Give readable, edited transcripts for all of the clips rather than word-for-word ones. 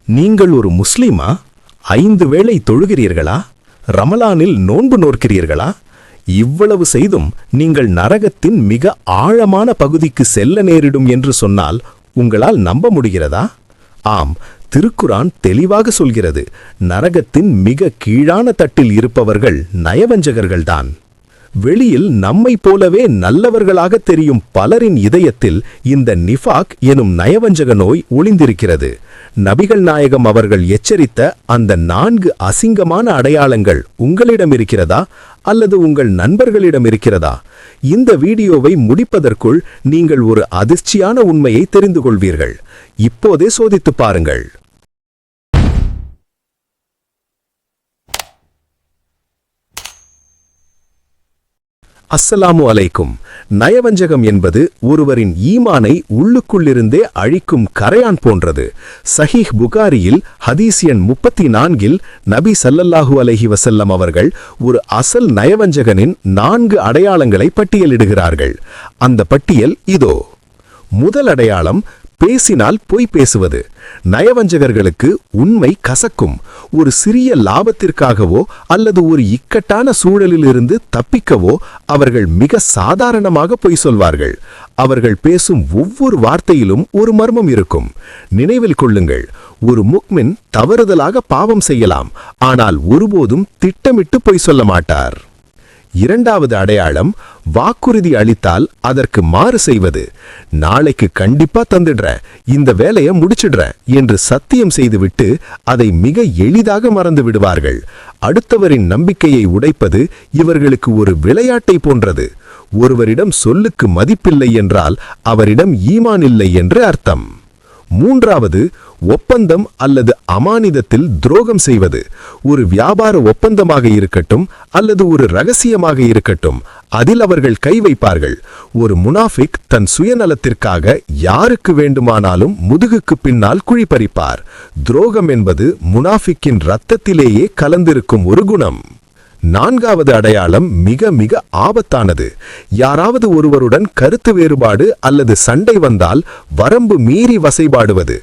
நீங்கள் ஒரு முஸ்லிமா? 5 வேளை தொழுகிறீர்களா? ரமலானில் நோன்பு நோக்கிறீர்களா? இவ்வளவு செய்தும் நீங்கள் நரகத்தின் மிக ஆழமான பகுதிக்கு செல்ல நேரிடும் என்று சொன்னால் உங்களால் நம்ப முடிகிறதா? ஆம், திருக்குரான் தெளிவாக சொல்கிறது, நரகத்தின் மிக கீழான தட்டில் இருப்பவர்கள் நயவஞ்சகர்கள்தான். வெளியில் நம்மை போலவே நல்லவர்களாக தெரியும் பலரின் இதயத்தில் இந்த நிஃபாக் எனும் நயவஞ்சக நோய் ஒளிந்திருக்கிறது. நபிகள் நாயகம் அவர்கள் எச்சரித்த அந்த 4 அசிங்கமான அடையாளங்கள் உங்களிடம் இருக்கிறதா அல்லது உங்கள் நண்பர்களிடம் இருக்கிறதா? இந்த வீடியோவை முடிப்பதற்குள் நீங்கள் ஒரு அதிர்ச்சியான உண்மையை தெரிந்து கொள்வீர்கள். இப்போதே சோதித்து பாருங்கள். அஸ்ஸலாமு அலைக்கும். நயவஞ்சகம் என்பது ஒருவரின் ஈமானை உள்ளுக்குள்ளிருந்தே அழிக்கும் கரையான் போன்றது. சஹீஹ் புகாரியில் ஹதீஸ் எண் 34 நபி ஸல்லல்லாஹு அலைஹி வஸல்லம் அவர்கள் ஒரு அசல் நயவஞ்சகனின் 4 அடையாளங்களை பட்டியலிடுகிறார்கள். அந்த பட்டியல் இதோ. முதல் அடையாளம், பேசினால் பொய் பேசுவது. நயவஞ்சகர்களுக்கு உண்மை கசக்கும். ஒரு சிறிய லாபத்திற்காகவோ அல்லது ஒரு இக்கட்டான சூழலிலிருந்து தப்பிக்கவோ அவர்கள் மிக சாதாரணமாக பொய் சொல்வார்கள். அவர்கள் பேசும் ஒவ்வொரு வார்த்தையிலும் ஒரு மர்மம் இருக்கும். நினைவில் கொள்ளுங்கள், ஒரு முக்மின் தவறுதலாக பாவம் செய்யலாம், ஆனால் ஒருபோதும் திட்டமிட்டு பொய் சொல்ல மாட்டார். இரண்டாவது அடையாளம், வாக்குறுதி அளித்தால் அதற்கு மாறு செய்வது. நாளைக்கு கண்டிப்பா தந்துடுறேன், இந்த வேலையை முடிச்சிடுறேன் என்று சத்தியம் செய்துவிட்டு அதை மிக எளிதாக மறந்து விடுவார்கள். அடுத்தவரின் நம்பிக்கையை உடைப்பது இவர்களுக்கு ஒரு விளையாட்டை போன்றது. ஒருவரிடம் சொல்லுக்கு மதிப்பில்லை என்றால் அவரிடம் ஈமான் இல்லை என்று அர்த்தம். மூன்றாவது, ஒப்பந்தம் அல்லது அமானிதத்தில் துரோகம் செய்வது. ஒரு வியாபார ஒப்பந்தமாக இருக்கட்டும் அல்லது ஒரு ரகசியமாக இருக்கட்டும், அதில் அவர்கள் கை வைப்பார்கள். ஒரு முனாஃபிக் தன் சுயநலத்திற்காக யாருக்கு வேண்டுமானாலும் முதுகுக்கு பின்னால் குழிபறிப்பார். துரோகம் என்பது முனாஃபிக்கின் இரத்தத்திலேயே கலந்திருக்கும் ஒரு குணம். நான்காவது அடையாளம் மிக மிக ஆபத்தானது. யாராவது ஒருவருடன் கருத்து வேறுபாடு அல்லது சண்டை வந்தால் வரம்பு மீறி வசைபாடுவது.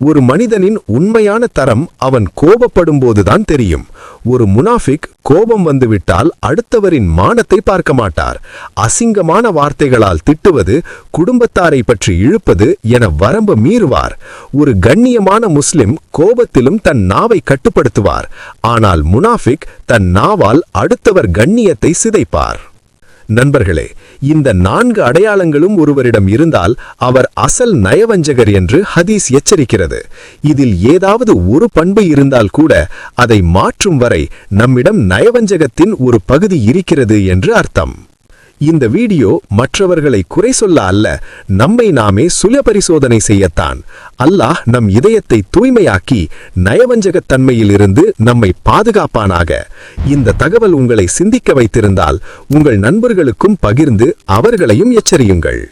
ஒரு மனிதனின் உண்மையான தரம் அவன் கோபப்படும் போதுதான் தெரியும். ஒரு முனாஃபிக் கோபம் வந்துவிட்டால் அடுத்தவரின் மானத்தை பார்க்க மாட்டார். அசிங்கமான வார்த்தைகளால் திட்டுவது, குடும்பத்தாரை பற்றி இழுப்பது என வரம்பு மீறுவார். ஒரு கண்ணியமான முஸ்லிம் கோபத்திலும் தன் நாவை கட்டுப்படுத்துவார். ஆனால் முனாஃபிக் தன் நாவால் அடுத்தவர் கண்ணியத்தை சிதைப்பார். நண்பர்களே, இந்த 4 அடையாளங்களும் ஒருவரிடம் இருந்தால் அவர் அசல் நயவஞ்சகர் என்று ஹதீஸ் எச்சரிக்கிறது. இதில் ஏதாவது ஒரு பண்பு இருந்தால் கூட அதை மாற்றும் வரை நம்மிடம் நயவஞ்சகத்தின் ஒரு பகுதி இருக்கிறது என்று அர்த்தம். இந்த வீடியோ மற்றவர்களை குறை சொல்ல அல்ல, நம்மை நாமே சுய பரிசோதனை செய்யத்தான். அல்லாஹ் நம் இதயத்தை தூய்மையாக்கி நயவஞ்சகத்தன்மையிலிருந்து நம்மை பாதுகாப்பானாக. இந்த தகவல் உங்களை சிந்திக்க வைத்திருந்தால் உங்கள் நண்பர்களுக்கும் பகிர்ந்து அவர்களையும் எச்சரியுங்கள்.